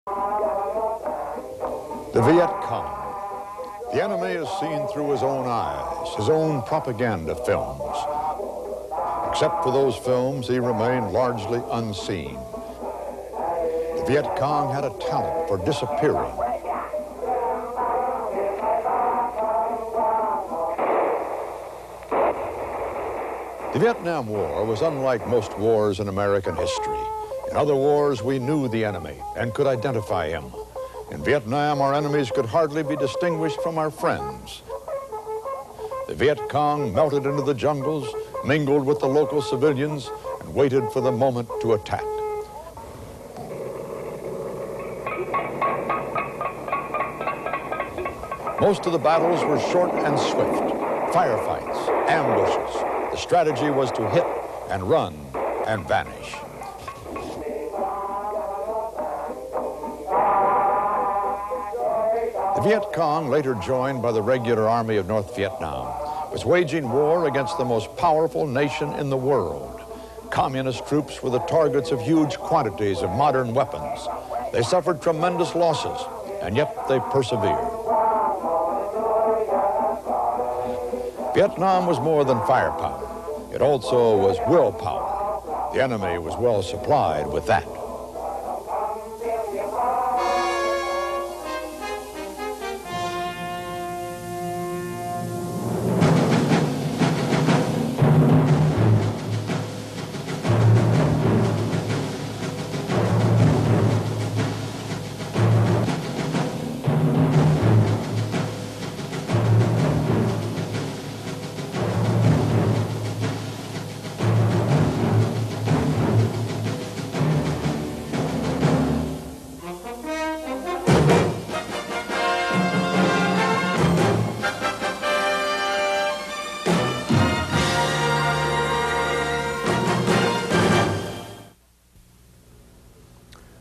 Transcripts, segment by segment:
The Viet Cong. The enemy is seen through his own eyes, his own propaganda films. Except for those films, he remained largely unseen. The Viet Cong had a talent for disappearing. The Vietnam War was unlike most wars in American history. In other wars, we knew the enemy and could identify him. In Vietnam, our enemies could hardly be distinguished from our friends. The Viet Cong melted into the jungles, mingled with the local civilians, and waited for the moment to attack. Most of the battles were short and swift. Firefights, ambushes. The strategy was to hit and run and vanish. The Viet Cong, later joined by the regular army of North Vietnam, was waging war against the most powerful nation in the world. Communist troops were the targets of huge quantities of modern weapons. They suffered tremendous losses, and yet they persevered. Vietnam was more than firepower. It also was willpower. The enemy was well supplied with that.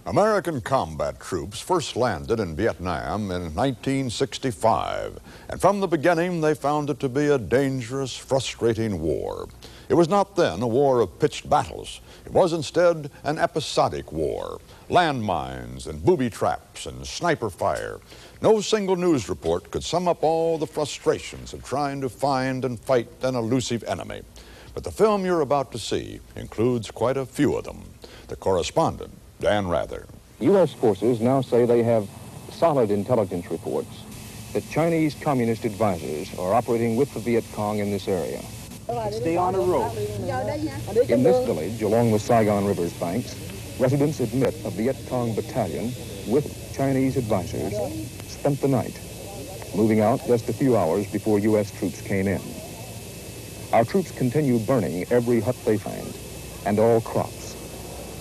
American combat troops first landed in Vietnam in 1965, and from the beginning they found it to be a dangerous, frustrating war. It was not then a war of pitched battles. It was instead an episodic war. Landmines and booby traps and sniper fire. No single news report could sum up all the frustrations of trying to find and fight an elusive enemy. But the film you're about to see includes quite a few of them. The correspondent, Dan Rather. U.S. forces now say they have solid intelligence reports that Chinese communist advisors are operating with the Viet Cong in this area. Stay on the road. In this village, along the Saigon River's banks, residents admit a Viet Cong battalion with Chinese advisors spent the night, moving out just a few hours before U.S. troops came in. Our troops continue burning every hut they find and all crops,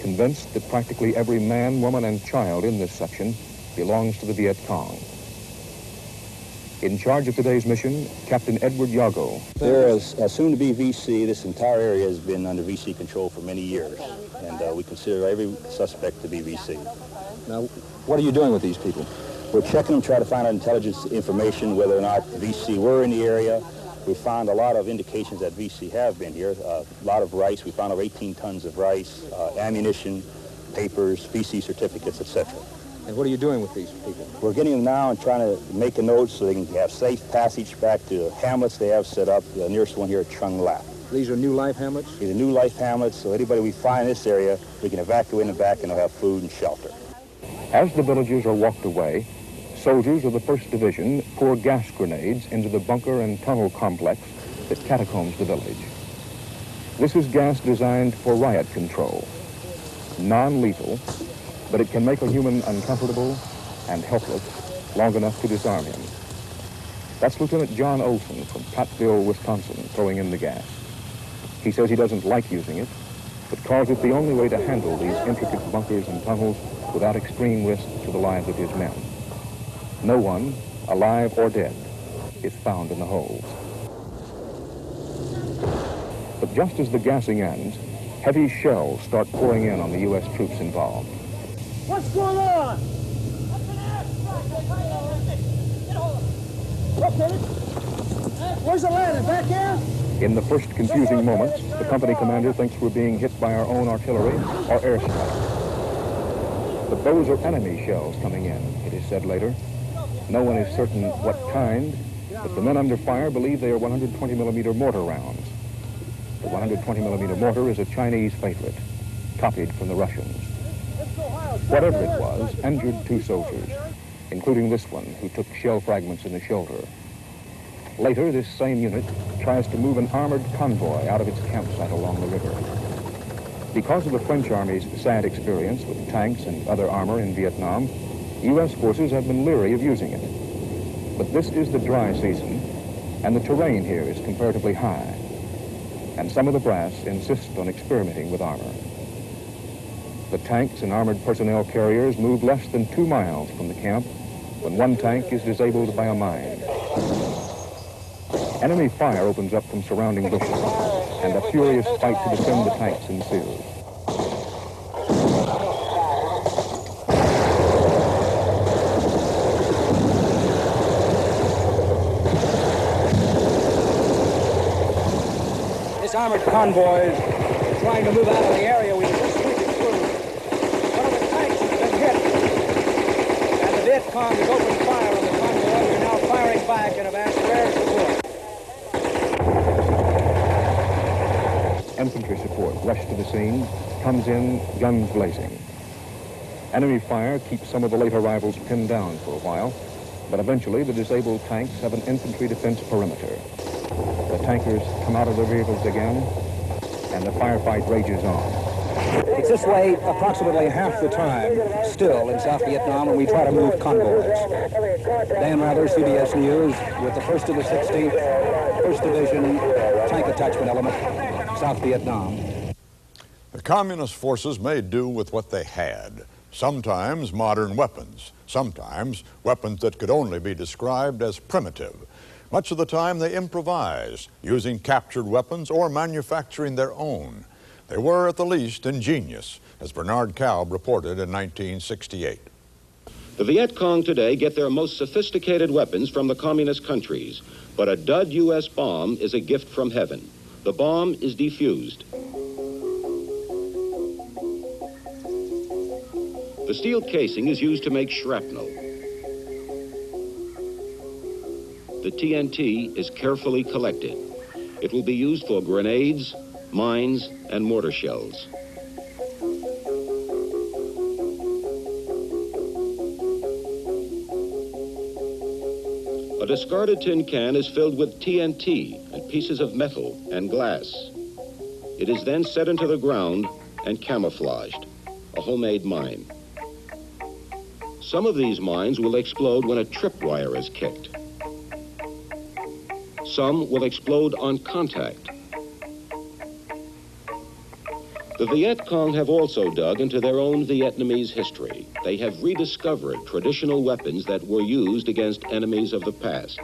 convinced that practically every man, woman, and child in this section belongs to the Viet Cong. In charge of today's mission, Captain Edward Yago. There is soon to be VC. This entire area has been under VC control for many years, and we consider every suspect to be VC. Now, what are you doing with these people? We're checking them, trying to find out intelligence information, whether or not VC were in the area. We found a lot of indications that VC have been here. A lot of rice. We found over 18 tons of rice, ammunition, papers, VC certificates, etc. And what are you doing with these people? We're getting them now and trying to make a note so they can have safe passage back to hamlets they have set up. The nearest one here at Chung Lap. These are new life hamlets? These are new life hamlets, so anybody we find in this area, we can evacuate them back and they'll have food and shelter. As the villagers are walked away, soldiers of the 1st Division pour gas grenades into the bunker and tunnel complex that catacombs the village. This is gas designed for riot control. Non-lethal, but it can make a human uncomfortable and helpless long enough to disarm him. That's Lieutenant John Olson from Platteville, Wisconsin, throwing in the gas. He says he doesn't like using it, but calls it the only way to handle these intricate bunkers and tunnels without extreme risk to the lives of his men. No one, alive or dead, is found in the holes. But just as the gassing ends, heavy shells start pouring in on the U.S. troops involved. What's going on? Where's the ladder? Back here? In the first confusing moments, the company commander thinks we're being hit by our own artillery or airstrike. But those are enemy shells coming in, it is said later. No one is certain what kind, but the men under fire believe they are 120 millimeter mortar rounds. The 120 millimeter mortar is a Chinese favorite, copied from the Russians. Whatever it was, injured 2 soldiers, including this one who took shell fragments in the shoulder. Later, this same unit tries to move an armored convoy out of its campsite along the river. Because of the French Army's sad experience with tanks and other armor in Vietnam, U.S. forces have been leery of using it. But this is the dry season, and the terrain here is comparatively high. And some of the brass insist on experimenting with armor. The tanks and armored personnel carriers move less than 2 miles from the camp when one tank is disabled by a mine. Enemy fire opens up from surrounding bushes, and a furious fight to defend the tanks ensues. This armored convoy is trying to move out of the area we were just sweeping through. One of the tanks has been hit, and the Viet Cong has opened fire on the convoy. We're now firing back and have asked rare support. Infantry support rushed to the scene, comes in, guns blazing. Enemy fire keeps some of the late arrivals pinned down for a while, but eventually the disabled tanks have an infantry defense perimeter. The tankers come out of their vehicles again, and the firefight rages on. It's this way approximately half the time still in South Vietnam when we try to move convoys. Dan Rather, CBS News, with the 1st to the 16th, 1st Division, Tank Attachment Element, South Vietnam. The communist forces made do with what they had. Sometimes modern weapons, sometimes weapons that could only be described as primitive. Much of the time they improvised, using captured weapons or manufacturing their own. They were at the least ingenious, as Bernard Kalb reported in 1968. The Viet Cong today get their most sophisticated weapons from the communist countries, but a dud U.S. bomb is a gift from heaven. The bomb is defused. The steel casing is used to make shrapnel. The TNT is carefully collected. It will be used for grenades, mines, and mortar shells. A discarded tin can is filled with TNT and pieces of metal and glass. It is then set into the ground and camouflaged, a homemade mine. Some of these mines will explode when a tripwire is kicked. Some will explode on contact. The Viet Cong have also dug into their own Vietnamese history. They have rediscovered traditional weapons that were used against enemies of the past.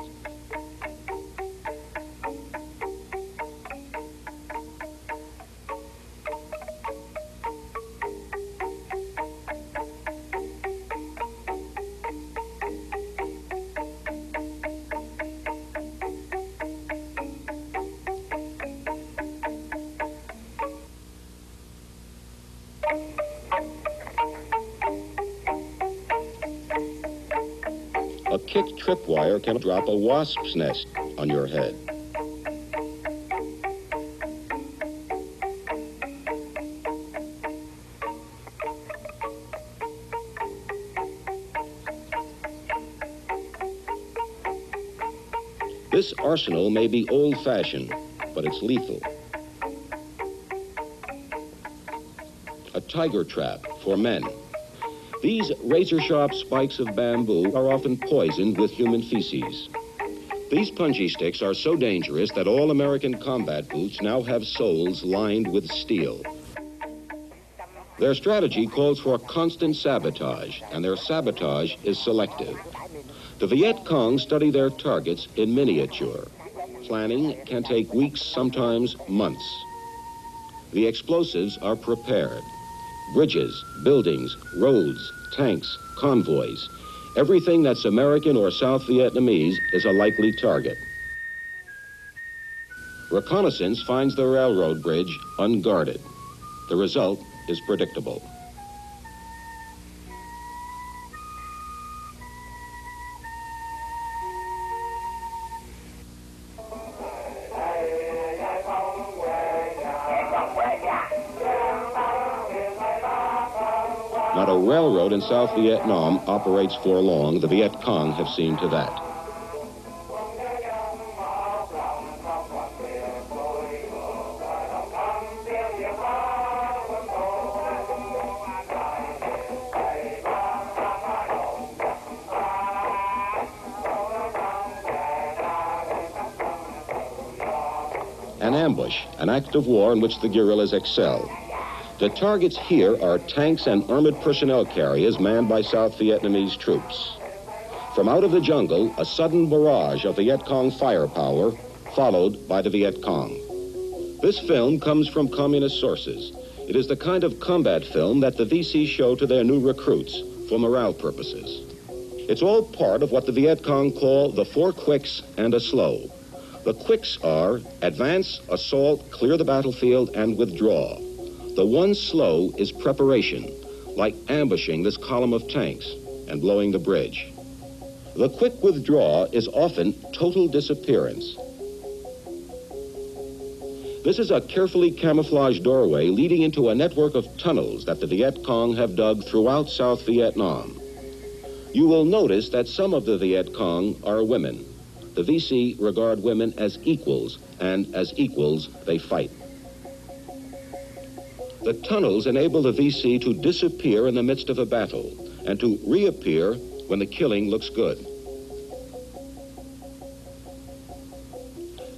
A kicked tripwire can drop a wasp's nest on your head. This arsenal may be old-fashioned, but it's lethal. A tiger trap for men. These razor-sharp spikes of bamboo are often poisoned with human feces. These punji sticks are so dangerous that all American combat boots now have soles lined with steel. Their strategy calls for constant sabotage, and their sabotage is selective. The Viet Cong study their targets in miniature. Planning can take weeks, sometimes months. The explosives are prepared. Bridges, buildings, roads, tanks, convoys. Everything that's American or South Vietnamese is a likely target. Reconnaissance finds the railroad bridge unguarded. The result is predictable. in South Vietnam operates for long, the Viet Cong have seen to that. An ambush, an act of war in which the guerrillas excel. The targets here are tanks and armored personnel carriers manned by South Vietnamese troops. From out of the jungle, a sudden barrage of Viet Cong firepower, followed by the Viet Cong. This film comes from communist sources. It is the kind of combat film that the VC show to their new recruits for morale purposes. It's all part of what the Viet Cong call the 4 quicks and a slow. The quicks are advance, assault, clear the battlefield, and withdraw. The 1 slow is preparation, like ambushing this column of tanks and blowing the bridge. The quick withdraw is often total disappearance. This is a carefully camouflaged doorway leading into a network of tunnels that the Viet Cong have dug throughout South Vietnam. You will notice that some of the Viet Cong are women. The VC regard women as equals, and as equals, they fight. The tunnels enable the VC to disappear in the midst of a battle and to reappear when the killing looks good.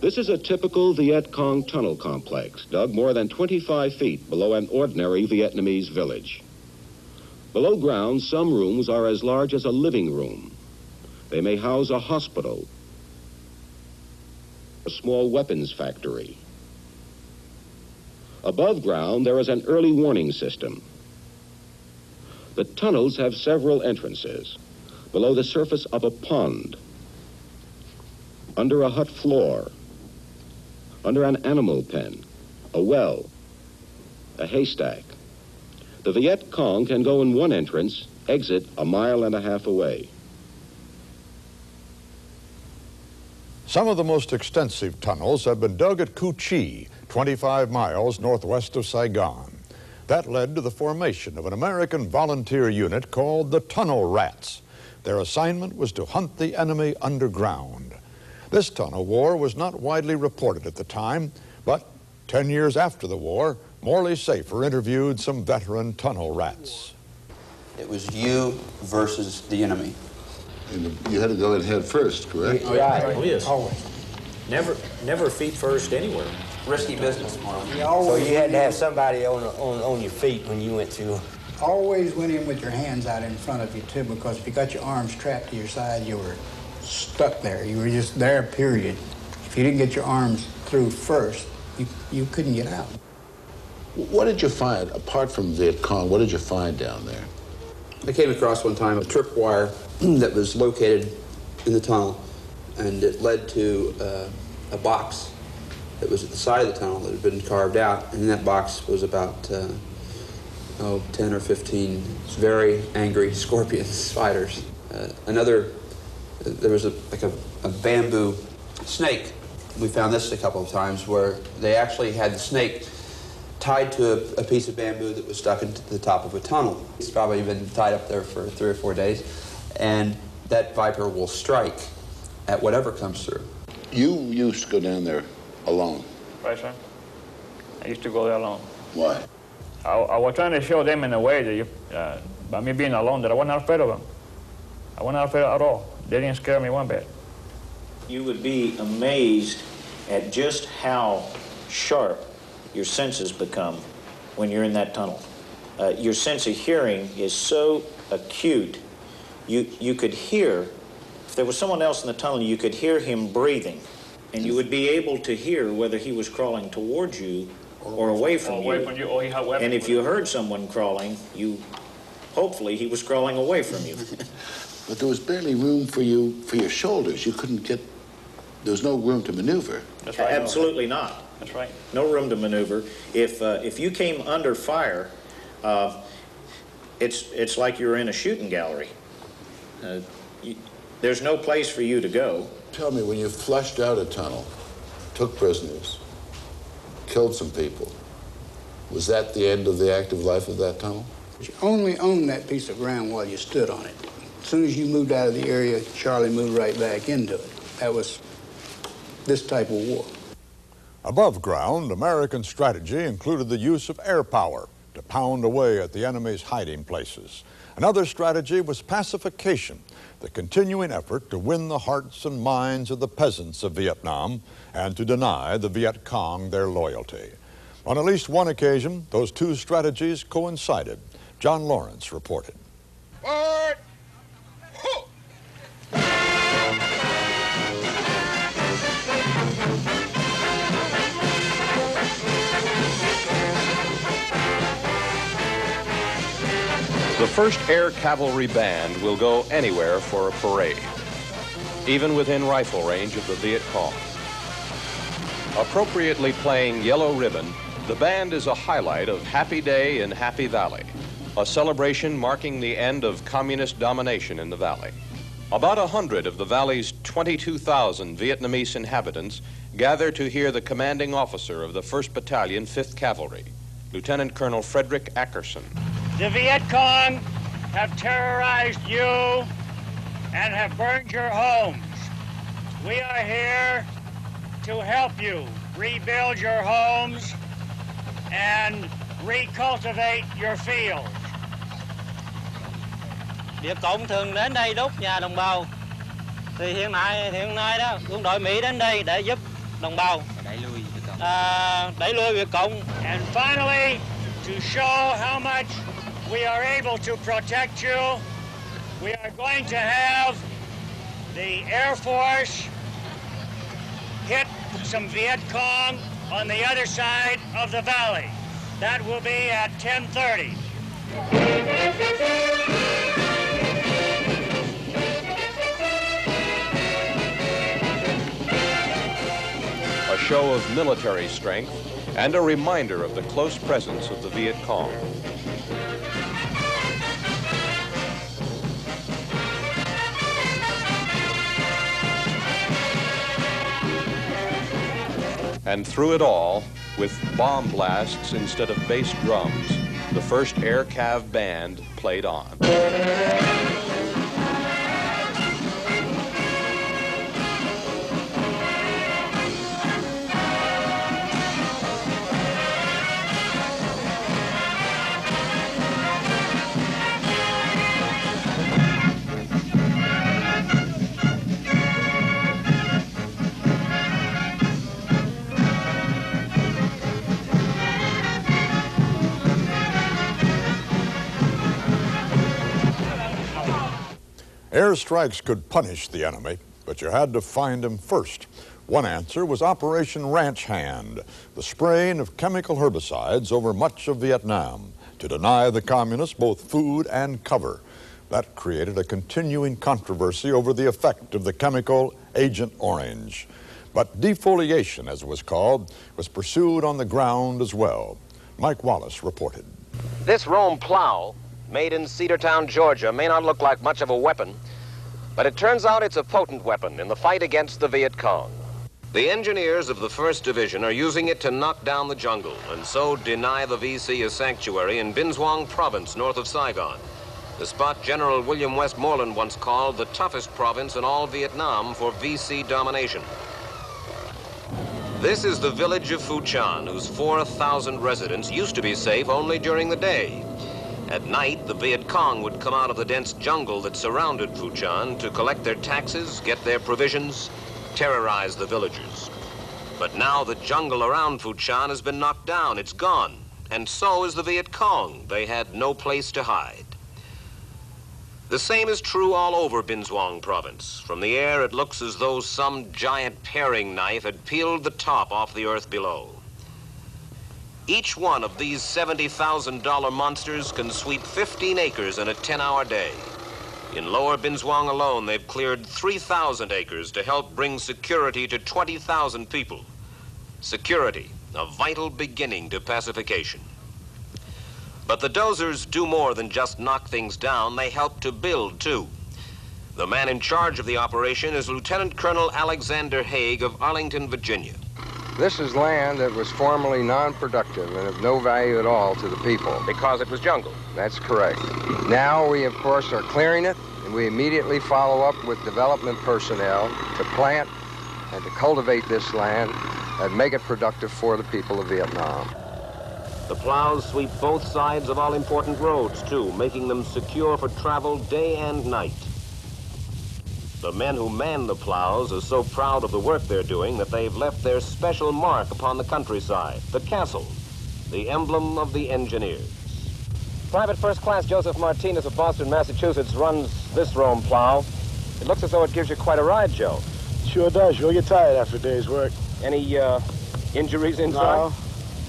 This is a typical Viet Cong tunnel complex, dug more than 25 feet below an ordinary Vietnamese village. Below ground, some rooms are as large as a living room. They may house a hospital, a small weapons factory. Above ground, there is an early warning system. The tunnels have several entrances. Below the surface of a pond, under a hut floor, under an animal pen, a well, a haystack. The Viet Cong can go in one entrance, exit 1.5 miles away. Some of the most extensive tunnels have been dug at Cu Chi, 25 miles northwest of Saigon. That led to the formation of an American volunteer unit called the Tunnel Rats. Their assignment was to hunt the enemy underground. This tunnel war was not widely reported at the time, but 10 years after the war, Morley Safer interviewed some veteran tunnel rats. It was you versus the enemy. And you had to go in head first, correct? Right. Oh, yes. Always. Never feet first anywhere. Risky business, Marlon. So you had to have somebody on your feet when you went through. Always went in with your hands out in front of you, too, because if you got your arms trapped to your side, you were stuck there. You were just there, period. If you didn't get your arms through first, you couldn't get out. What did you find, apart from Viet Cong, what did you find down there? I came across one time a tripwire that was located in the tunnel, and it led to a box that was at the side of the tunnel that had been carved out, and in that box was about 10 or 15 very angry scorpion spiders. There was a bamboo snake. We found this a couple of times where they actually had the snake tied to a piece of bamboo that was stuck into the top of a tunnel. It's probably been tied up there for 3 or 4 days, and that viper will strike at whatever comes through. You used to go down there alone. Right, sir. I used to go there alone. Why? I was trying to show them in a way that by me being alone, that I wasn't afraid of them. I wasn't afraid at all. They didn't scare me one bit. You would be amazed at just how sharp your senses become when you're in that tunnel. Your sense of hearing is so acute. You could hear, if there was someone else in the tunnel, you could hear him breathing. And you would be able to hear whether he was crawling towards you or away from you. Or he had weapons. And if you heard someone crawling, hopefully he was crawling away from you. But there was barely room for your shoulders. You couldn't get, there was no room to maneuver. That's right. Absolutely not. That's right. No room to maneuver. If you came under fire, it's like you're in a shooting gallery. There's no place for you to go. Tell me, when you flushed out a tunnel, took prisoners, killed some people, was that the end of the active life of that tunnel? You only owned that piece of ground while you stood on it. As soon as you moved out of the area, Charlie moved right back into it. That was this type of war. Above ground, American strategy included the use of air power to pound away at the enemy's hiding places. Another strategy was pacification, the continuing effort to win the hearts and minds of the peasants of Vietnam and to deny the Viet Cong their loyalty. On at least one occasion, those two strategies coincided. John Lawrence reported. Forward! The 1st Air Cavalry Band will go anywhere for a parade, even within rifle range of the Viet Cong. Appropriately playing Yellow Ribbon, the band is a highlight of Happy Day in Happy Valley, a celebration marking the end of communist domination in the valley. About 100 of the valley's 22,000 Vietnamese inhabitants gather to hear the commanding officer of the 1st Battalion, 5th Cavalry, Lieutenant Colonel Frederick Ackerson. The Viet Cong have terrorized you and have burned your homes. We are here to help you rebuild your homes and recultivate your fields. Việt Cộng thường đến đây đốt nhà đồng bào. Thì hiện nay đó, quân đội Mỹ đến đây để giúp đồng bào đẩy lui Việt Cộng. And finally, to show how much we are able to protect you, we are going to have the Air Force hit some Viet Cong on the other side of the valley. That will be at 10:30. A show of military strength and a reminder of the close presence of the Viet Cong. And through it all, with bomb blasts instead of bass drums, the 1st Air Cav Band played on. Airstrikes could punish the enemy, but you had to find him first. One answer was Operation Ranch Hand, the spraying of chemical herbicides over much of Vietnam to deny the communists both food and cover. That created a continuing controversy over the effect of the chemical Agent Orange. But defoliation, as it was called, was pursued on the ground as well. Mike Wallace reported. This Rome plow, made in Cedartown, Georgia, may not look like much of a weapon, but it turns out it's a potent weapon in the fight against the Viet Cong. The engineers of the 1st Division are using it to knock down the jungle and so deny the VC a sanctuary in Binh Duong Province, north of Saigon, the spot General William Westmoreland once called the toughest province in all Vietnam for VC domination. This is the village of Phu Chan, whose 4,000 residents used to be safe only during the day. At night, the Viet Cong would come out of the dense jungle that surrounded Phu Chan to collect their taxes, get their provisions, terrorize the villagers. But now the jungle around Phu Chan has been knocked down. It's gone. And so is the Viet Cong. They had no place to hide. The same is true all over Binh Duong Province. From the air, it looks as though some giant paring knife had peeled the top off the earth below. Each one of these $70,000 monsters can sweep 15 acres in a 10-hour day. In lower Binh Duong alone, they've cleared 3,000 acres to help bring security to 20,000 people. Security, a vital beginning to pacification. But the dozers do more than just knock things down, they help to build, too. The man in charge of the operation is Lieutenant Colonel Alexander Haig of Arlington, Virginia. This is land that was formerly non-productive and of no value at all to the people. Because it was jungle. That's correct. Now we, of course, are clearing it, and we immediately follow up with development personnel to plant and to cultivate this land and make it productive for the people of Vietnam. The plows sweep both sides of all important roads, too, making them secure for travel day and night. The men who man the plows are so proud of the work they're doing that they've left their special mark upon the countryside, the castle, the emblem of the engineers. Private First Class Joseph Martinez of Boston, Massachusetts runs this Rome plow. It looks as though it gives you quite a ride, Joe. Sure does. You'll get tired after a day's work. Any injuries inside? No.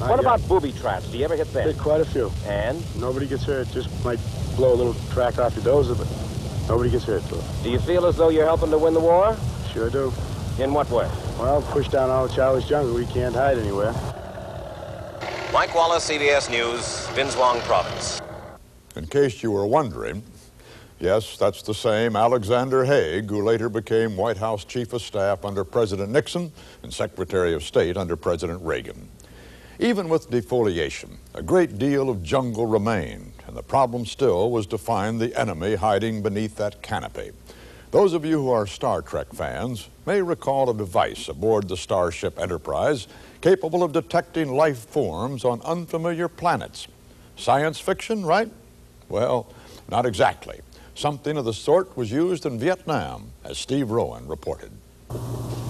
What about booby traps? Do you ever hit them? Hit quite a few. And? Nobody gets hurt. Just might blow a little track off your dozer, but nobody gets hurt to it. Do you feel as though you're helping to win the war? Sure do. In what way? Well, push down all Charlie's jungle. We can't hide anywhere. Mike Wallace, CBS News, Vinh Xuong Province. In case you were wondering, yes, that's the same Alexander Haig who later became White House Chief of Staff under President Nixon and Secretary of State under President Reagan. Even with defoliation, a great deal of jungle remained, and the problem still was to find the enemy hiding beneath that canopy. Those of you who are Star Trek fans may recall a device aboard the Starship Enterprise capable of detecting life forms on unfamiliar planets. Science fiction, right? Well, not exactly. Something of the sort was used in Vietnam, as Steve Rowan reported.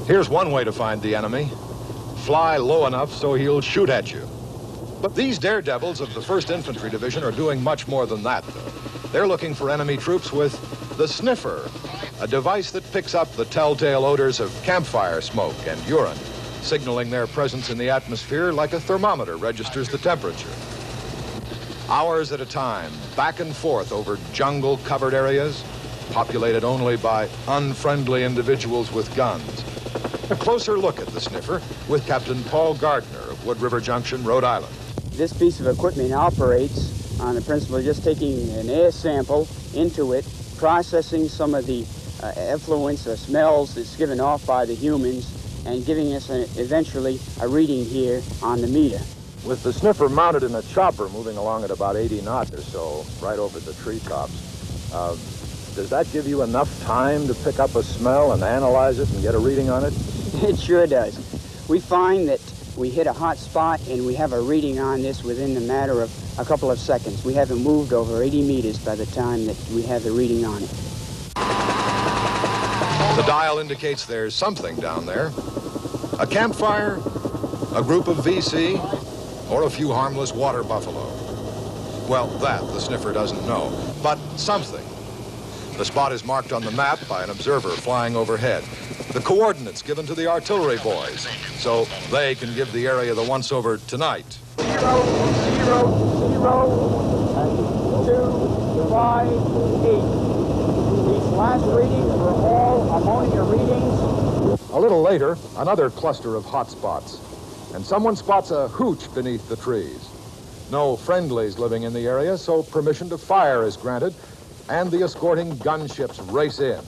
Here's one way to find the enemy. Fly low enough so he'll shoot at you. But these daredevils of the 1st Infantry Division are doing much more than that, though. They're looking for enemy troops with the sniffer, a device that picks up the telltale odors of campfire smoke and urine, signaling their presence in the atmosphere like a thermometer registers the temperature. Hours at a time, back and forth over jungle-covered areas, populated only by unfriendly individuals with guns. A closer look at the sniffer with Captain Paul Gardner of Wood River Junction, Rhode Island. This piece of equipment operates on the principle of just taking an air sample into it, processing some of the effluents or smells that's given off by the humans, and giving us eventually a reading here on the meter. With the sniffer mounted in a chopper moving along at about 80 knots or so, right over the treetops, does that give you enough time to pick up a smell and analyze it and get a reading on it? It sure does. We find that we hit a hot spot and we have a reading on this within the matter of a couple of seconds. We haven't moved over 80 meters by the time that we have the reading on it. The dial indicates there's something down there. A campfire, a group of VC, or a few harmless water buffalo. Well, that the sniffer doesn't know, but something. The spot is marked on the map by an observer flying overhead. The coordinates given to the artillery boys, so they can give the area the once-over tonight. 0, 0, 2, 5, 8. These last readings were all ammonia readings. A little later, another cluster of hot spots, and someone spots a hooch beneath the trees. No friendlies living in the area, so permission to fire is granted, and the escorting gunships race in.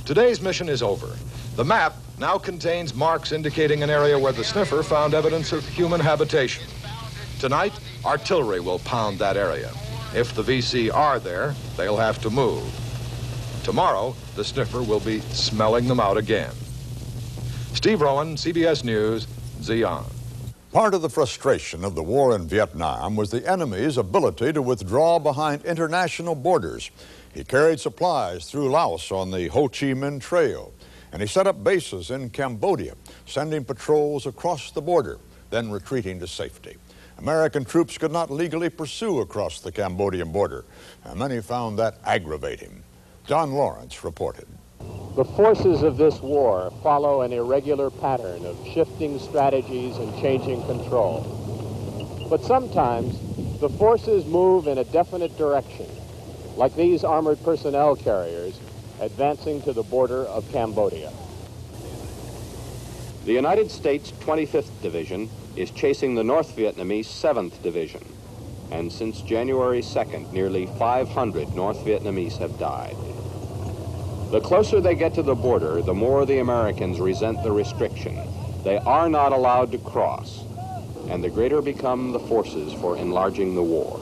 Today's mission is over. The map now contains marks indicating an area where the sniffer found evidence of human habitation. Tonight, artillery will pound that area. If the VC are there, they'll have to move. Tomorrow, the sniffer will be smelling them out again. Steve Rowan, CBS News, Xi'an. Part of the frustration of the war in Vietnam was the enemy's ability to withdraw behind international borders. He carried supplies through Laos on the Ho Chi Minh Trail, and he set up bases in Cambodia, sending patrols across the border, then retreating to safety. American troops could not legally pursue across the Cambodian border, and many found that aggravating. John Lawrence reported. The forces of this war follow an irregular pattern of shifting strategies and changing control. But sometimes the forces move in a definite direction, like these armored personnel carriers advancing to the border of Cambodia. The United States 25th Division is chasing the North Vietnamese 7th Division, and since January 2nd, nearly 500 North Vietnamese have died. The closer they get to the border, the more the Americans resent the restriction. They are not allowed to cross, and the greater become the forces for enlarging the war.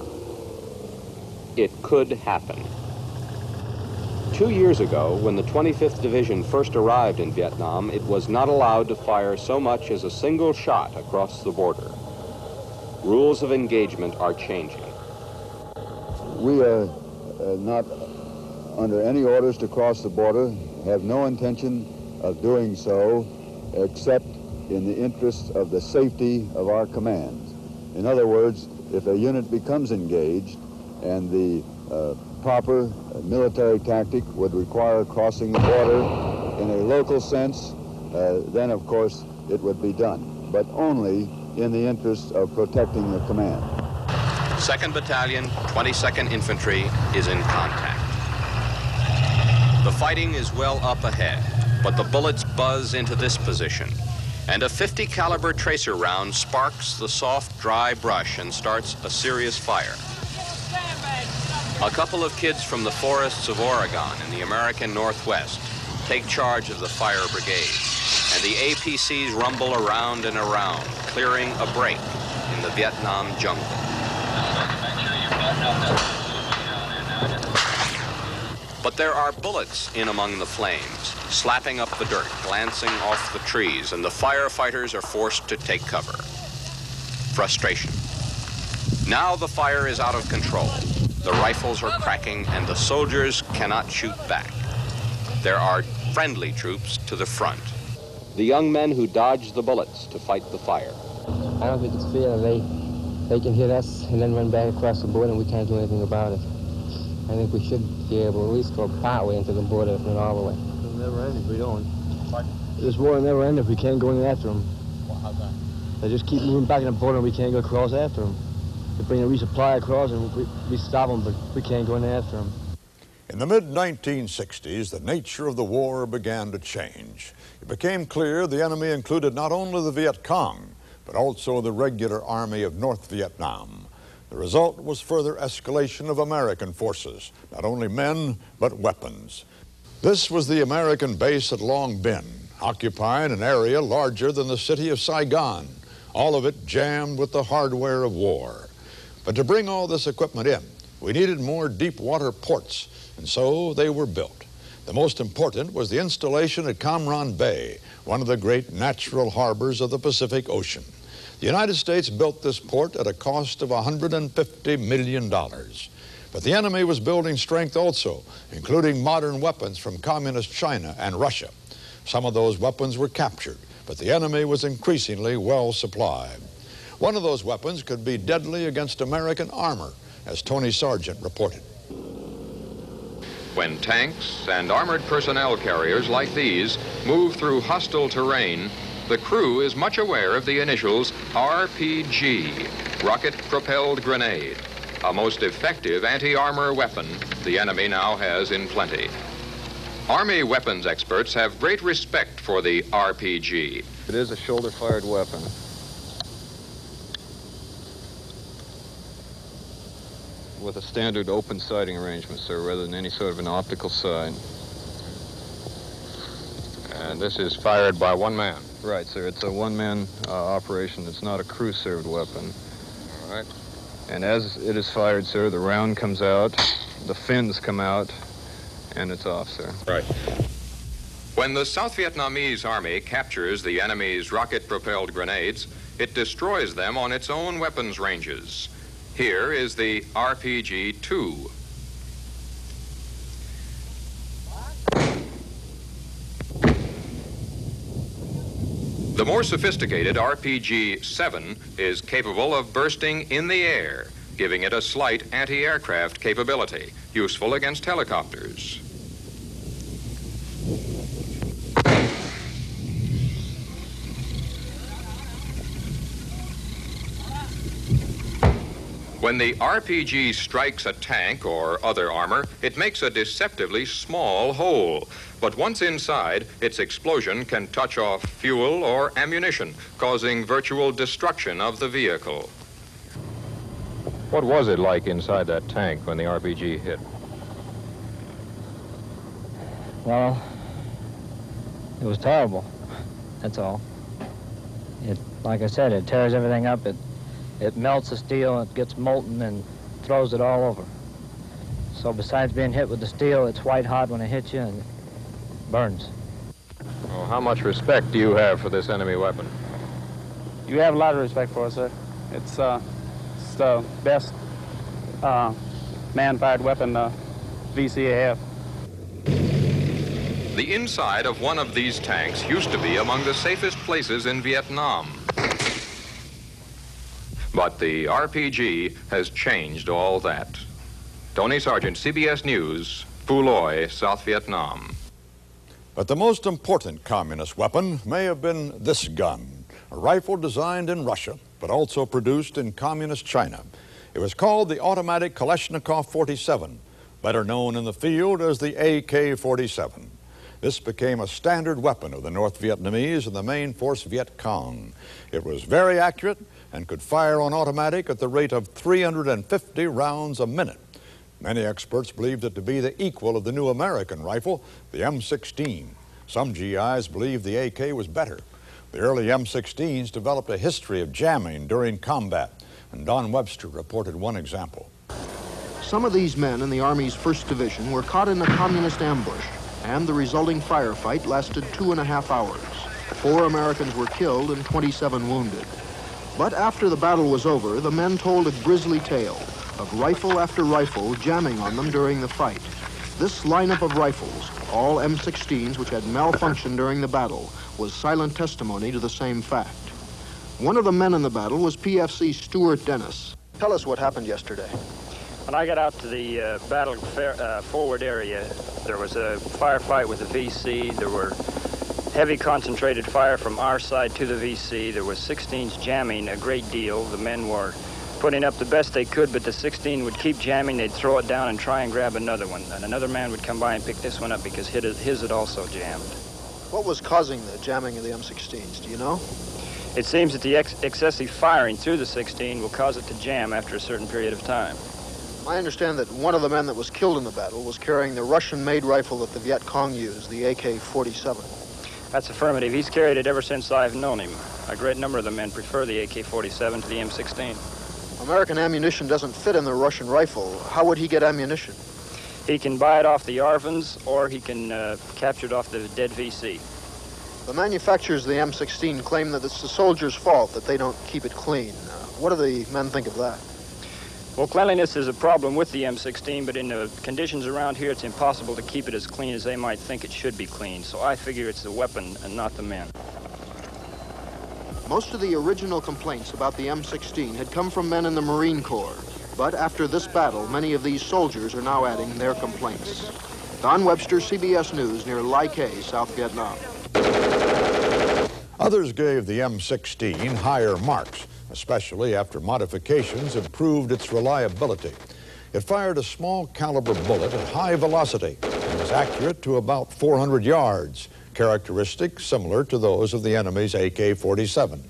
It could happen. 2 years ago, when the 25th Division first arrived in Vietnam, it was not allowed to fire so much as a single shot across the border. Rules of engagement are changing. We are not under any orders to cross the border, have no intention of doing so except in the interest of the safety of our commands. In other words, if a unit becomes engaged and the proper military tactic would require crossing the border in a local sense, then of course it would be done, but only in the interest of protecting the command. 2nd Battalion, 22nd Infantry is in contact. The fighting is well up ahead, but the bullets buzz into this position, and a .50 caliber tracer round sparks the soft, dry brush and starts a serious fire. A couple of kids from the forests of Oregon in the American Northwest take charge of the fire brigade, and the APCs rumble around and around, clearing a break in the Vietnam jungle. But there are bullets in among the flames, slapping up the dirt, glancing off the trees, and the firefighters are forced to take cover. Frustration. Now the fire is out of control. The rifles are cracking, and the soldiers cannot shoot back. There are friendly troops to the front. The young men who dodged the bullets to fight the fire. I don't think it's fair. They can hit us and then run back across the border, and we can't do anything about it. I think we should be able to at least go part way into the border, if not all the way. It'll never end if we don't. This war will never end if we can't go in after them. Well, how's that? They just keep moving back in the border, and we can't go across after them. They bring a resupply across, and we stop them, but we can't go in after them. In the mid-1960s, the nature of the war began to change. It became clear the enemy included not only the Viet Cong, but also the regular army of North Vietnam. The result was further escalation of American forces, not only men, but weapons. This was the American base at Long Binh, occupying an area larger than the city of Saigon, all of it jammed with the hardware of war. But to bring all this equipment in, we needed more deep water ports, and so they were built. The most important was the installation at Cam Ranh Bay, one of the great natural harbors of the Pacific Ocean. The United States built this port at a cost of $150 million. But the enemy was building strength also, including modern weapons from communist China and Russia. Some of those weapons were captured, but the enemy was increasingly well supplied. One of those weapons could be deadly against American armor, as Tony Sargent reported. When tanks and armored personnel carriers like these move through hostile terrain, the crew is much aware of the initials RPG, rocket-propelled grenade, a most effective anti-armor weapon the enemy now has in plenty. Army weapons experts have great respect for the RPG. It is a shoulder-fired weapon. With a standard open sighting arrangement, sir, rather than any sort of an optical sight. And this is fired by one man. Right, sir. It's a one-man operation. It's not a crew-served weapon. All right. And as it is fired, sir, the round comes out, the fins come out, and it's off, sir. Right. When the South Vietnamese army captures the enemy's rocket-propelled grenades, it destroys them on its own weapons ranges. Here is the RPG-2. The more sophisticated RPG-7 is capable of bursting in the air, giving it a slight anti-aircraft capability, useful against helicopters. When the RPG strikes a tank or other armor, it makes a deceptively small hole. But once inside, its explosion can touch off fuel or ammunition, causing virtual destruction of the vehicle. What was it like inside that tank when the RPG hit? Well, it was terrible, that's all. Like I said, it tears everything up. It melts the steel, it gets molten and throws it all over. So besides being hit with the steel, it's white hot when it hits you and it burns. Well, how much respect do you have for this enemy weapon? You have a lot of respect for it, sir. It's the best man-fired weapon VC have. The inside of one of these tanks used to be among the safest places in Vietnam. But the RPG has changed all that. Tony Sargent, CBS News, Phu Loy, South Vietnam. But the most important communist weapon may have been this gun, a rifle designed in Russia, but also produced in communist China. It was called the automatic Kalashnikov 47, better known in the field as the AK-47. This became a standard weapon of the North Vietnamese and the main force Viet Cong. It was very accurate and could fire on automatic at the rate of 350 rounds a minute. Many experts believed it to be the equal of the new American rifle, the M16. Some GIs believed the AK was better. The early M16s developed a history of jamming during combat, and Don Webster reported one example. Some of these men in the Army's 1st Division were caught in a communist ambush, and the resulting firefight lasted 2.5 hours. 4 Americans were killed and 27 wounded. But after the battle was over, the men told a grisly tale of rifle after rifle jamming on them during the fight. This lineup of rifles, all M16s which had malfunctioned during the battle, was silent testimony to the same fact. One of the men in the battle was PFC Stuart Dennis. Tell us what happened yesterday. When I got out to the battle forward area, there was a firefight with the VC. There were heavy concentrated fire from our side to the VC. There was 16s jamming a great deal. The men were putting up the best they could, but the 16 would keep jamming. They'd throw it down and try and grab another one. And another man would come by and pick this one up because his had also jammed. What was causing the jamming of the M16s, do you know? It seems that the excessive firing through the 16 will cause it to jam after a certain period of time. I understand that one of the men that was killed in the battle was carrying the Russian-made rifle that the Viet Cong used, the AK-47. That's affirmative. He's carried it ever since I've known him. A great number of the men prefer the AK-47 to the M16. American ammunition doesn't fit in the Russian rifle. How would he get ammunition? He can buy it off the Arvins, or he can capture it off the dead VC. The manufacturers of the M16 claim that it's the soldiers' fault that they don't keep it clean. What do the men think of that? Well, cleanliness is a problem with the M16, but in the conditions around here, it's impossible to keep it as clean as they might think it should be clean. So I figure it's the weapon and not the men. Most of the original complaints about the M16 had come from men in the Marine Corps. But after this battle, many of these soldiers are now adding their complaints. Don Webster, CBS News, near Lai Khe, South Vietnam. Others gave the M16 higher marks, especially after modifications improved its reliability. It fired a small caliber bullet at high velocity and was accurate to about 400 yards, characteristics similar to those of the enemy's AK-47.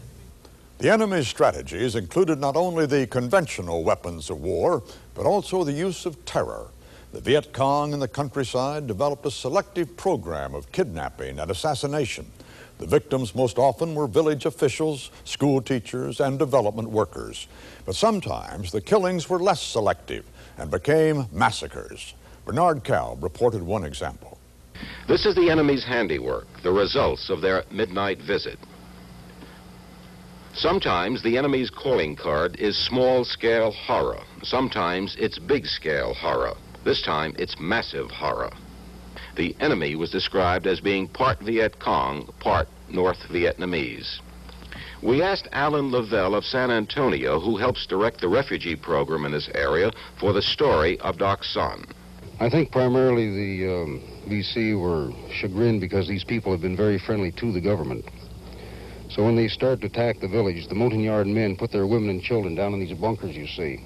The enemy's strategies included not only the conventional weapons of war, but also the use of terror. The Viet Cong in the countryside developed a selective program of kidnapping and assassination. The victims most often were village officials, school teachers, and development workers. But sometimes the killings were less selective and became massacres. Bernard Kalb reported one example. This is the enemy's handiwork, the results of their midnight visit. Sometimes the enemy's calling card is small-scale horror. Sometimes it's big-scale horror. This time it's massive horror. The enemy was described as being part Viet Cong, part North Vietnamese. We asked Alan Lavelle of San Antonio, who helps direct the refugee program in this area, for the story of Doc Son. I think primarily the VC were chagrined because these people have been very friendly to the government. So when they start to attack the village, the Montagnard men put their women and children down in these bunkers, you see.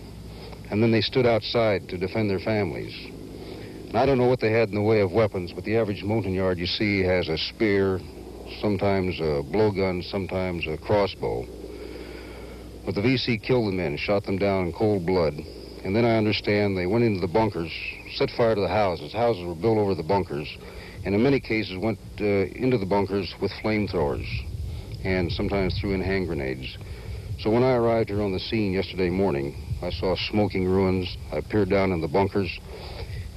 And then they stood outside to defend their families. And I don't know what they had in the way of weapons, but the average Montagnard you see has a spear, sometimes a blowgun, sometimes a crossbow. But the VC killed the men, shot them down in cold blood. And then I understand they went into the bunkers, set fire to the houses. Houses were built over the bunkers, and in many cases went into the bunkers with flamethrowers and sometimes threw in hand grenades. So when I arrived here on the scene yesterday morning, I saw smoking ruins. I peered down in the bunkers,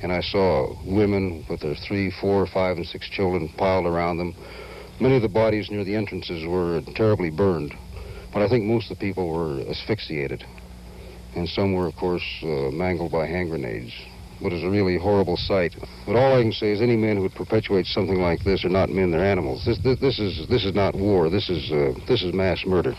and I saw women with their 3, 4, 5, and 6 children piled around them. Many of the bodies near the entrances were terribly burned, but I think most of the people were asphyxiated, and some were, of course, mangled by hand grenades. It was a really horrible sight. But all I can say is any men who would perpetuate something like this are not men, they're animals. This is not war. This is mass murder.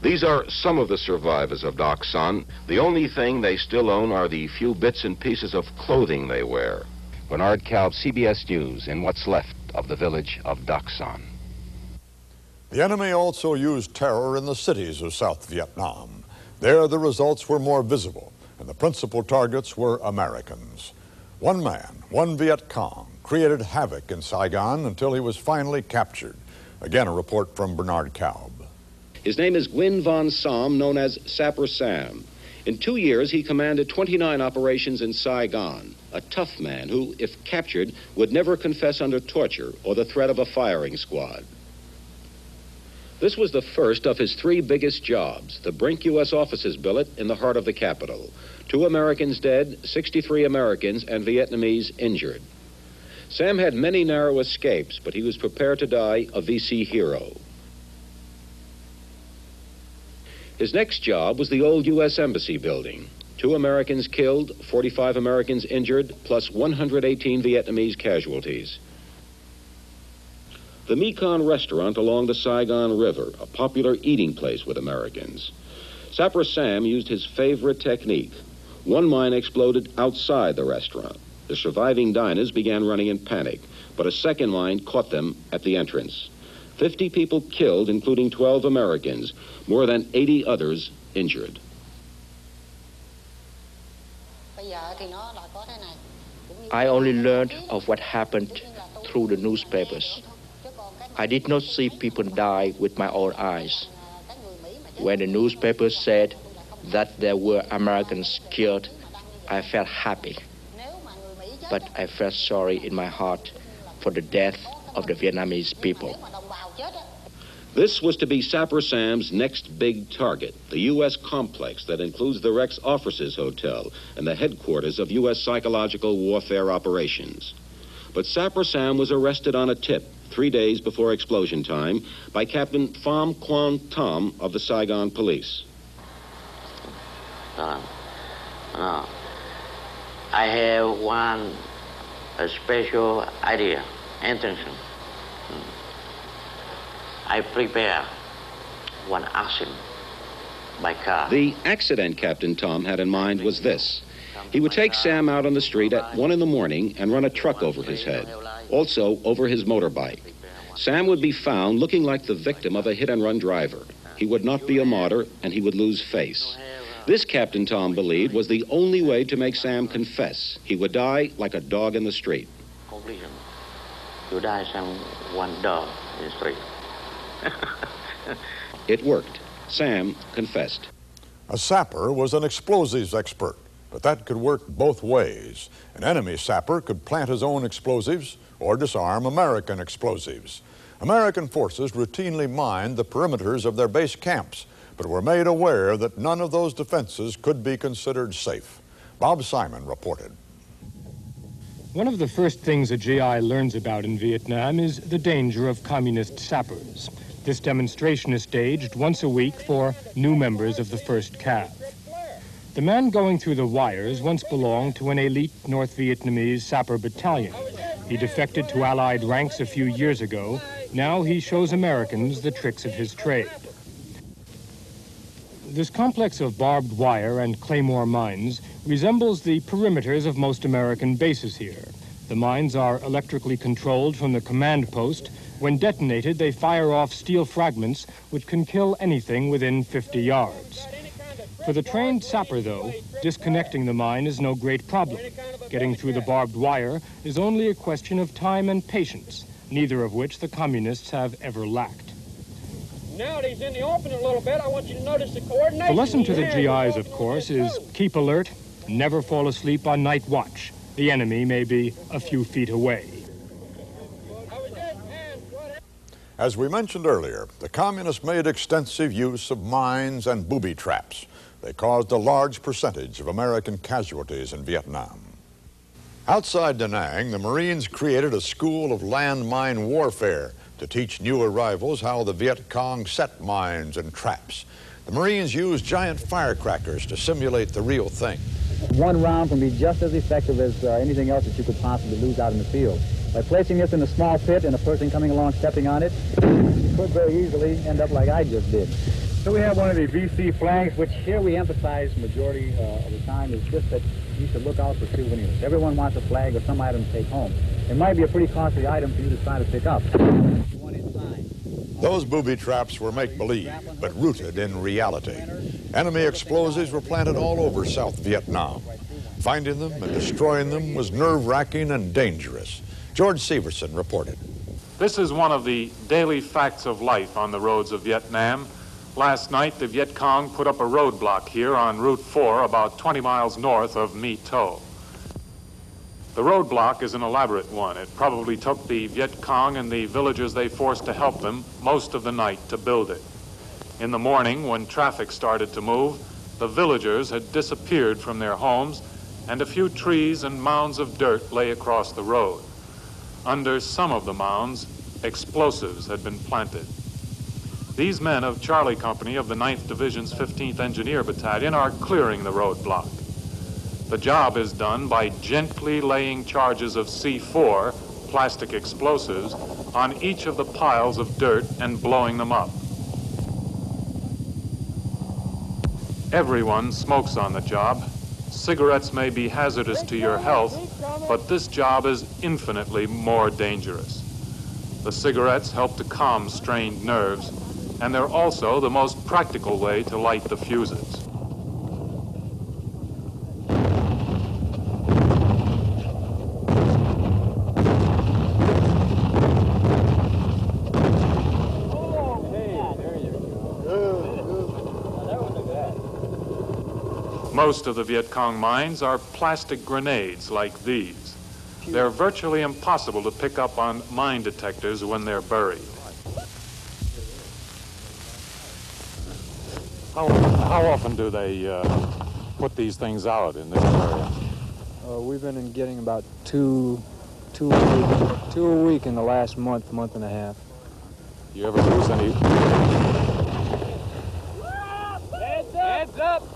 These are some of the survivors of Dak San. The only thing they still own are the few bits and pieces of clothing they wear. Bernard Kalb, CBS News, in what's left of the village of Dak San. The enemy also used terror in the cities of South Vietnam. There, the results were more visible, and the principal targets were Americans. One man, one Viet Cong, created havoc in Saigon until he was finally captured. Again, a report from Bernard Kalb. His name is Nguyen Von Som, known as Sapper Sam. In 2 years, he commanded 29 operations in Saigon. A tough man who, if captured, would never confess under torture or the threat of a firing squad. This was the first of his 3 biggest jobs, the Brink U.S. offices billet in the heart of the capital. 2 Americans dead, 63 Americans and Vietnamese injured. Sam had many narrow escapes, but he was prepared to die a VC hero. His next job was the old U.S. Embassy building. 2 Americans killed, 45 Americans injured, plus 118 Vietnamese casualties. The Mekong restaurant along the Saigon River, a popular eating place with Americans. Sapper Sam used his favorite technique. One mine exploded outside the restaurant. The surviving diners began running in panic, but a second mine caught them at the entrance. 50 people killed, including 12 Americans, more than 80 others injured. I only learned of what happened through the newspapers. I did not see people die with my own eyes. When the newspapers said that there were Americans killed, I felt happy. But I felt sorry in my heart for the death of the Vietnamese people. This was to be Sapper Sam's next big target, the U.S. complex that includes the Rex Officers Hotel and the headquarters of U.S. psychological warfare operations. But Sapper Sam was arrested on a tip 3 days before explosion time by Captain Pham Quan Tom of the Saigon Police. I have one special idea, intention. I prepare one action by car. The accident Captain Tom had in mind was this. He would take Sam out on the street at 1 in the morning and run a truck over his head, also over his motorbike. Sam would be found looking like the victim of a hit-and-run driver. He would not be a martyr, and he would lose face. This, Captain Tom believed, was the only way to make Sam confess. He would die like a dog in the street. Conclusion. You die some one dog in the street. It worked. Sam confessed. A sapper was an explosives expert, but that could work both ways. An enemy sapper could plant his own explosives or disarm American explosives. American forces routinely mined the perimeters of their base camps, but were made aware that none of those defenses could be considered safe. Bob Simon reported. One of the first things a GI learns about in Vietnam is the danger of communist sappers. This demonstration is staged once a week for new members of the 1st Cav. The man going through the wires once belonged to an elite North Vietnamese sapper battalion. He defected to Allied ranks a few years ago. Now he shows Americans the tricks of his trade. This complex of barbed wire and claymore mines resembles the perimeters of most American bases here. The mines are electrically controlled from the command post. When detonated, they fire off steel fragments which can kill anything within 50 yards. For the trained sapper, though, disconnecting the mine is no great problem. Getting through the barbed wire is only a question of time and patience, neither of which the communists have ever lacked. Now that he's in the open a little bit, I want you to notice the coordination. The lesson to the GIs, of course, is keep alert, never fall asleep on night watch. The enemy may be a few feet away. As we mentioned earlier, the communists made extensive use of mines and booby traps. They caused a large percentage of American casualties in Vietnam. Outside Da Nang, the Marines created a school of landmine warfare to teach new arrivals how the Viet Cong set mines and traps. The Marines used giant firecrackers to simulate the real thing. One round can be just as effective as anything else that you could possibly lose out in the field. By placing this in a small pit and a person coming along stepping on it, you could very easily end up like I just did. So we have one of the VC flags, which here we emphasize majority of the time is just that you should look out for souvenirs. Everyone wants a flag or some item to take home. It might be a pretty costly item for you to try to pick up. Those booby traps were make-believe, but rooted in reality. Enemy explosives were planted all over South Vietnam. Finding them and destroying them was nerve-wracking and dangerous. George Severson reported. This is one of the daily facts of life on the roads of Vietnam. Last night, the Viet Cong put up a roadblock here on Route 4, about 20 miles north of My Tho. The roadblock is an elaborate one. It probably took the Viet Cong and the villagers they forced to help them most of the night to build it. In the morning, when traffic started to move, the villagers had disappeared from their homes, and a few trees and mounds of dirt lay across the road. Under some of the mounds, explosives had been planted. These men of Charlie Company of the 9th Division's 15th Engineer Battalion are clearing the roadblock. The job is done by gently laying charges of C4, plastic explosives, on each of the piles of dirt and blowing them up. Everyone smokes on the job. Cigarettes may be hazardous to your health, but this job is infinitely more dangerous. The cigarettes help to calm strained nerves, and they're also the most practical way to light the fuses. Most of the Viet Cong mines are plastic grenades like these. They're virtually impossible to pick up on mine detectors when they're buried. How often do they put these things out in this area? We've been getting about two a week in the last month and a half. You ever lose any? Heads up!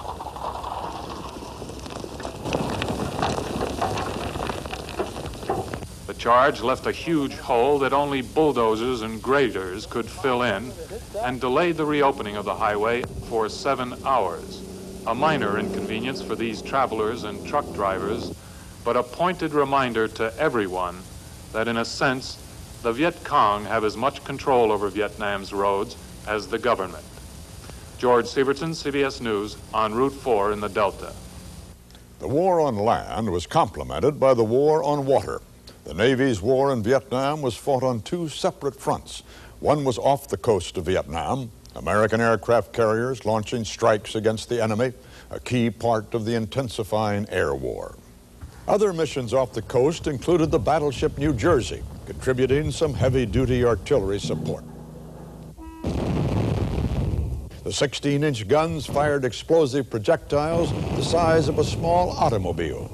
The charge left a huge hole that only bulldozers and graders could fill in, and delayed the reopening of the highway for 7 hours. A minor inconvenience for these travelers and truck drivers, but a pointed reminder to everyone that in a sense, the Viet Cong have as much control over Vietnam's roads as the government. George Severson, CBS News, on Route 4 in the Delta. The war on land was complemented by the war on water. The Navy's war in Vietnam was fought on two separate fronts. One was off the coast of Vietnam, American aircraft carriers launching strikes against the enemy, a key part of the intensifying air war. Other missions off the coast included the battleship New Jersey, contributing some heavy-duty artillery support. The 16-inch guns fired explosive projectiles the size of a small automobile.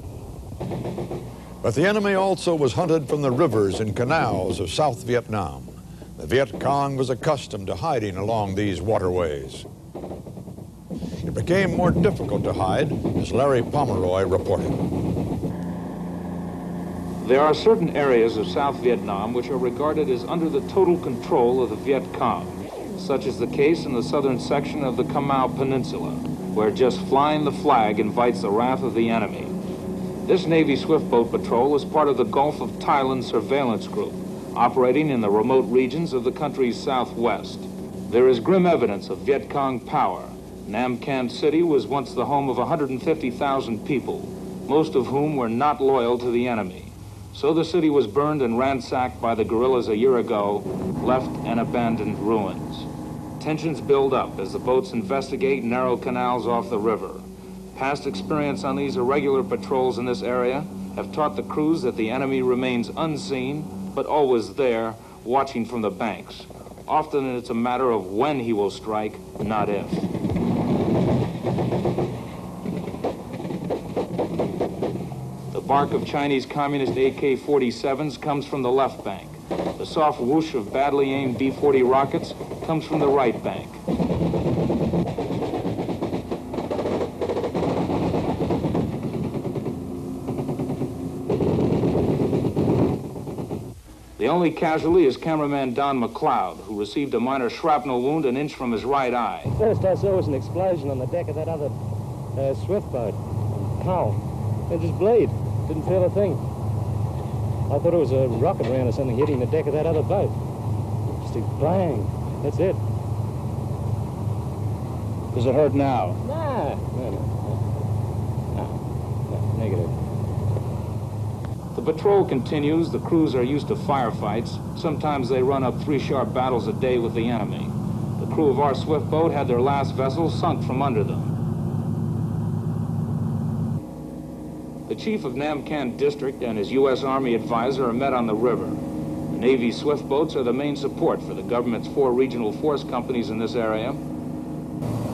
But the enemy also was hunted from the rivers and canals of South Vietnam. The Viet Cong was accustomed to hiding along these waterways. It became more difficult to hide, as Larry Pomeroy reported. There are certain areas of South Vietnam which are regarded as under the total control of the Viet Cong. Such is the case in the southern section of the Cà Mau Peninsula, where just flying the flag invites the wrath of the enemy. This Navy swift-boat patrol is part of the Gulf of Thailand surveillance group, operating in the remote regions of the country's southwest. There is grim evidence of Viet Cong power. Nam Can City was once the home of 150,000 people, most of whom were not loyal to the enemy. So the city was burned and ransacked by the guerrillas a year ago, left in abandoned ruins. Tensions build up as the boats investigate narrow canals off the river. Past experience on these irregular patrols in this area have taught the crews that the enemy remains unseen, but always there, watching from the banks. Often it's a matter of when he will strike, not if. The bark of Chinese Communist AK-47s comes from the left bank. The soft whoosh of badly aimed B-40 rockets comes from the right bank. The only casualty is cameraman Don McLeod, who received a minor shrapnel wound an inch from his right eye. First I saw was an explosion on the deck of that other swift boat. Cow. It just bleed. Didn't feel a thing. I thought it was a rocket ran or something hitting the deck of that other boat. Just a bang. That's it. Does it hurt now? Nah. No, negative. The patrol continues. The crews are used to firefights. Sometimes they run up 3 sharp battles a day with the enemy. The crew of our swift boat had their last vessel sunk from under them. The chief of Namkan District and his U.S. Army advisor are met on the river. The Navy swift boats are the main support for the government's 4 regional force companies in this area.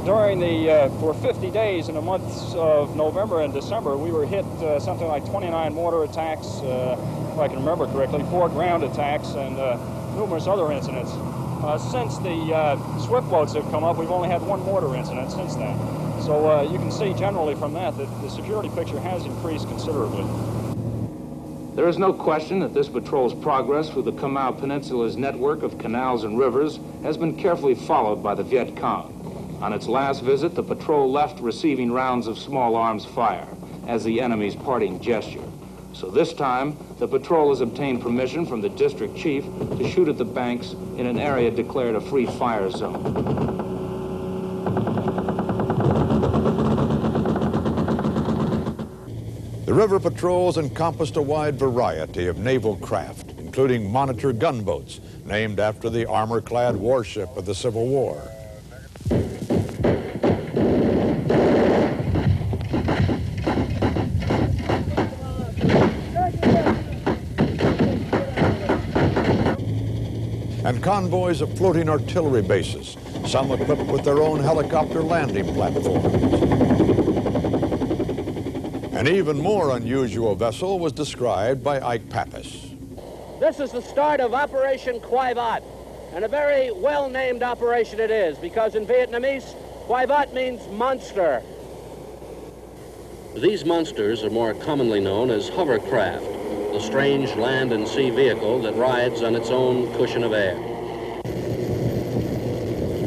During the, for 50 days in the months of November and December, we were hit something like 29 mortar attacks, if I can remember correctly, 4 ground attacks, and numerous other incidents. Since the swift boats have come up, we've only had 1 mortar incident since then. So you can see generally from that the security picture has increased considerably. There is no question that this patrol's progress through the Kamau Peninsula's network of canals and rivers has been carefully followed by the Viet Cong. On its last visit, the patrol left receiving rounds of small arms fire as the enemy's parting gesture. So this time, the patrol has obtained permission from the district chief to shoot at the banks in an area declared a free fire zone. The river patrols encompassed a wide variety of naval craft, including monitor gunboats, named after the armor-clad warship of the Civil War. And convoys of floating artillery bases, some equipped with their own helicopter landing platforms. An even more unusual vessel was described by Ike Pappas. This is the start of Operation Quai Vat, and a very well-named operation it is, because in Vietnamese, Quai Vat means monster. These monsters are more commonly known as hovercraft, the strange land and sea vehicle that rides on its own cushion of air.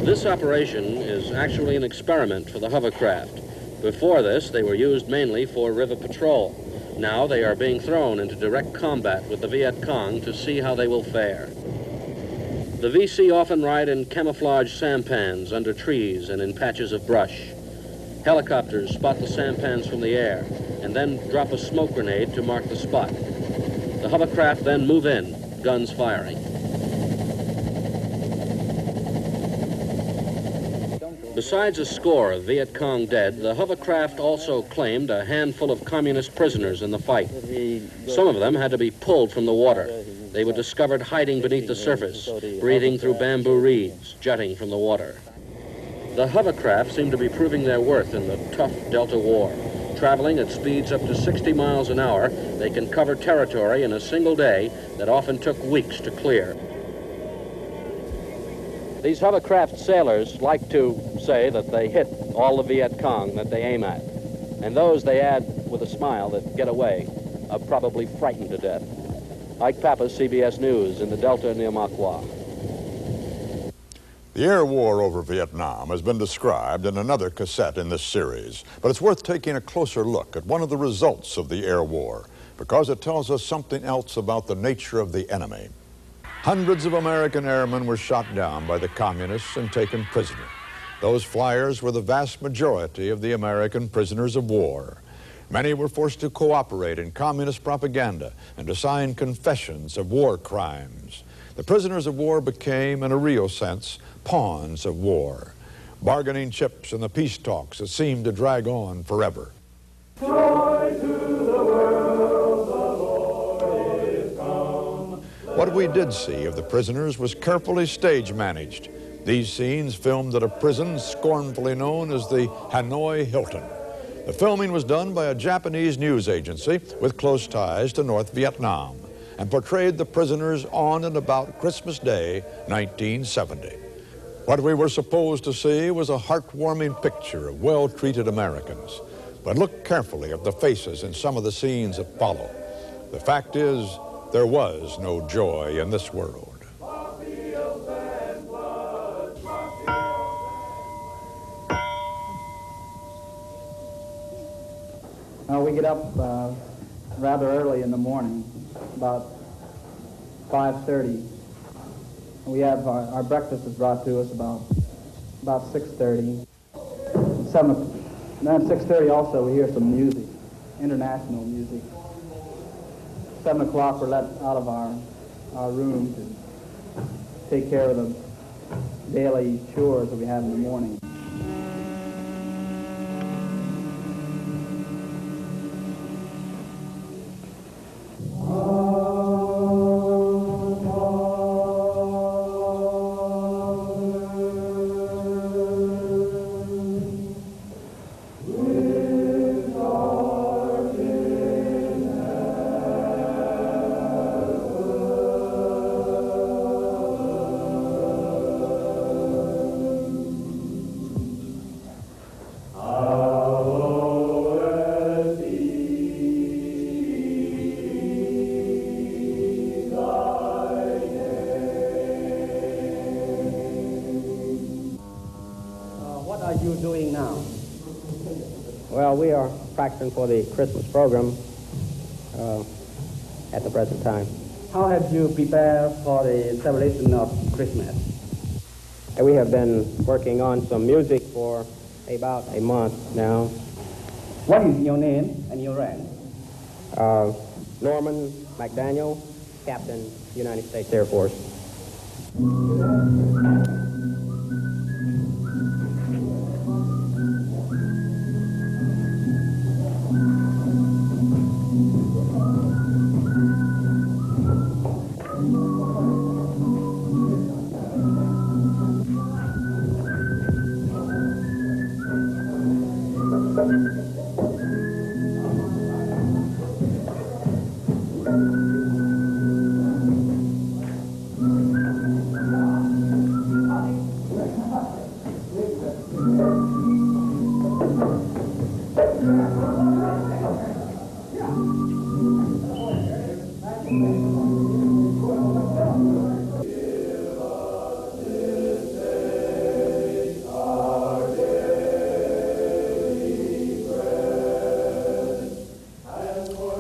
This operation is actually an experiment for the hovercraft. Before this, they were used mainly for river patrol. Now they are being thrown into direct combat with the Viet Cong to see how they will fare. The VC often ride in camouflage sampans under trees and in patches of brush. Helicopters spot the sampans from the air and then drop a smoke grenade to mark the spot. The hovercraft then move in, guns firing. Besides a score of Viet Cong dead, the hovercraft also claimed a handful of communist prisoners in the fight. Some of them had to be pulled from the water. They were discovered hiding beneath the surface, breathing through bamboo reeds jutting from the water. The hovercraft seemed to be proving their worth in the tough Delta War. Traveling at speeds up to 60 miles an hour, they can cover territory in a single day that often took weeks to clear. These hovercraft sailors like to say that they hit all the Viet Cong that they aim at. And those they add with a smile that get away are probably frightened to death. Ike Pappas, CBS News, in the Delta near Ma Qua. The air war over Vietnam has been described in another cassette in this series, but it's worth taking a closer look at one of the results of the air war, because it tells us something else about the nature of the enemy. Hundreds of American airmen were shot down by the communists and taken prisoner. Those flyers were the vast majority of the American prisoners of war. Many were forced to cooperate in communist propaganda and to sign confessions of war crimes. The prisoners of war became, in a real sense, pawns of war. bargaining chips in the peace talks that seemed to drag on forever. Joy to the world, the Lord is come. What we did see of the prisoners was carefully stage managed. These scenes filmed at a prison scornfully known as the Hanoi Hilton. The filming was done by a Japanese news agency with close ties to North Vietnam and portrayed the prisoners on and about Christmas Day, 1970. What we were supposed to see was a heartwarming picture of well-treated Americans. But look carefully at the faces in some of the scenes that follow. The fact is, there was no joy in this world. We get up rather early in the morning, about 5:30. We have our breakfast is brought to us about 6:30. Then at 6:30 also we hear some music, international music. 7 o'clock we're let out of our room to take care of the daily chores that we have in the morning. Well, we are practicing for the Christmas program at the present time. How have you prepared for the celebration of Christmas? We have been working on some music for about a month now. What is your name and your rank? Norman McDaniel, Captain, United States Air Force.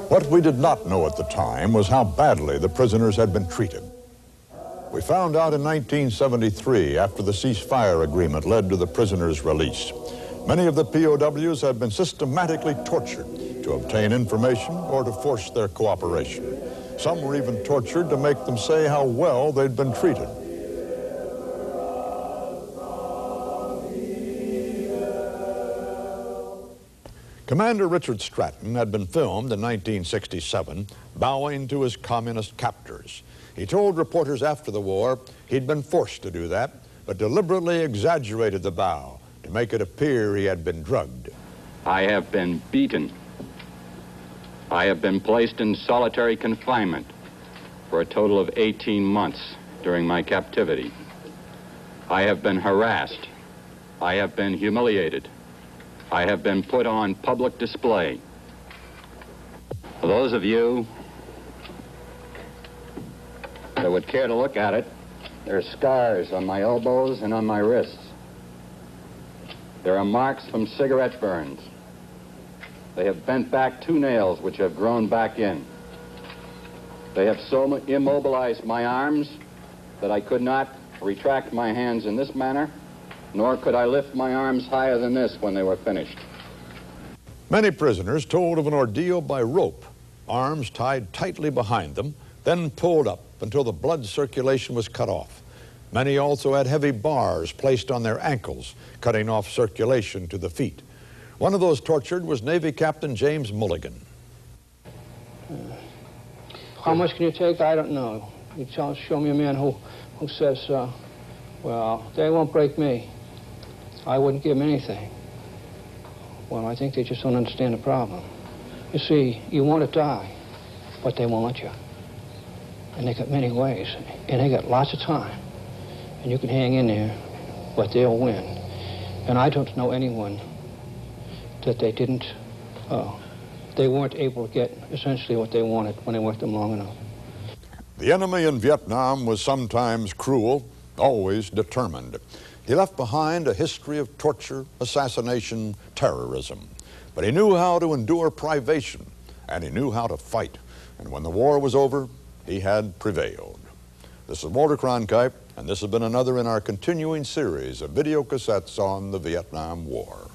What we did not know at the time was how badly the prisoners had been treated. We found out in 1973, after the ceasefire agreement led to the prisoners' release. Many of the POWs had been systematically tortured to obtain information or to force their cooperation. Some were even tortured to make them say how well they'd been treated. Commander Richard Stratton had been filmed in 1967 bowing to his communist captors. He told reporters after the war he'd been forced to do that, but deliberately exaggerated the bow to make it appear he had been drugged. I have been beaten. I have been placed in solitary confinement for a total of 18 months during my captivity. I have been harassed. I have been humiliated. I have been put on public display. For those of you that would care to look at it, there are scars on my elbows and on my wrists. There are marks from cigarette burns. They have bent back 2 nails which have grown back in. They have so immobilized my arms that I could not retract my hands in this manner, nor could I lift my arms higher than this when they were finished. Many prisoners told of an ordeal by rope, arms tied tightly behind them, then pulled up until the blood circulation was cut off. Many also had heavy bars placed on their ankles, cutting off circulation to the feet. One of those tortured was Navy Captain James Mulligan. How much can you take? I don't know. You show me a man who says, well, they won't break me. I wouldn't give them anything. Well, I think they just don't understand the problem. You see, you want to die, but they won't let you. And they got many ways, and they got lots of time. And you can hang in there, but they'll win. And I don't know anyone that they weren't able to get essentially what they wanted when they worked them long enough. The enemy in Vietnam was sometimes cruel, always determined. He left behind a history of torture, assassination, terrorism. But he knew how to endure privation, and he knew how to fight. And when the war was over, he had prevailed. This is Walter Cronkite, and this has been another in our continuing series of video cassettes on the Vietnam War.